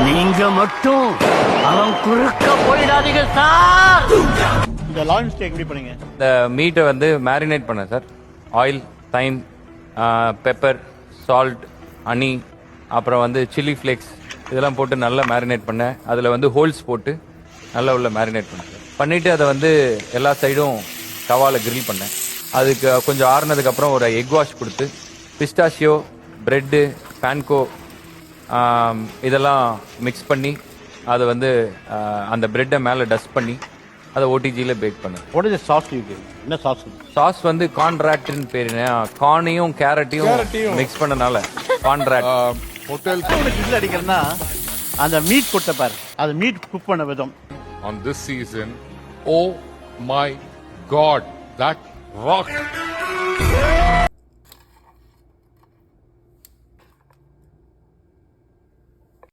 நீங்க மட்டும் அவன் குறுக்க போயிடாதீங்க சார். இந்த லான்ச் ஸ்டேக் எப்படி பண்ணீங்க? இந்த மீட்டை வந்து மேரினேட் பண்ணேன் sir. Oil, thyme, pepper, salt, honey, அப்புறம் வந்து சில்லி ஃப்ளேக்ஸ் இதெல்லாம் போட்டு நல்லா மேரினேட் பண்ணேன். அதில் வந்து ஹோல்ஸ் போட்டு நல்லா உள்ள மேரினேட் பண்ணேன். பண்ணிவிட்டு அதை வந்து எல்லா சைடும் தவாவில் கிரில் பண்ணேன். அதுக்கு கொஞ்சம் ஆறுனதுக்கப்புறம் ஒரு எக் வாஷ் கொடுத்து பிஸ்டாஷியோ, ப்ரெட்டு, பேன்கோ இதெல்லாம் மிக்ஸ் பண்ணி அதை வந்து அந்த ப்ரெட்டை மேலே டஸ்ட் பண்ணி அதை ஓடிஜியில் பேக் பண்ணேன். What is the sauce you give? என்ன சாஸ்? சாஸ் வந்து கான்ட்ராக்ட்னு பேர். கார்னையும் கேரட்டையும் மிக்ஸ் பண்ணனால கான்ட்ராக்ட். ஹோட்டல் கிரில் அடிக்கிறதுனா அந்த மீட் கொடுத்த பாரு, அது மீட் குக் பண்ண விதம். on this season, oh my God, that rock!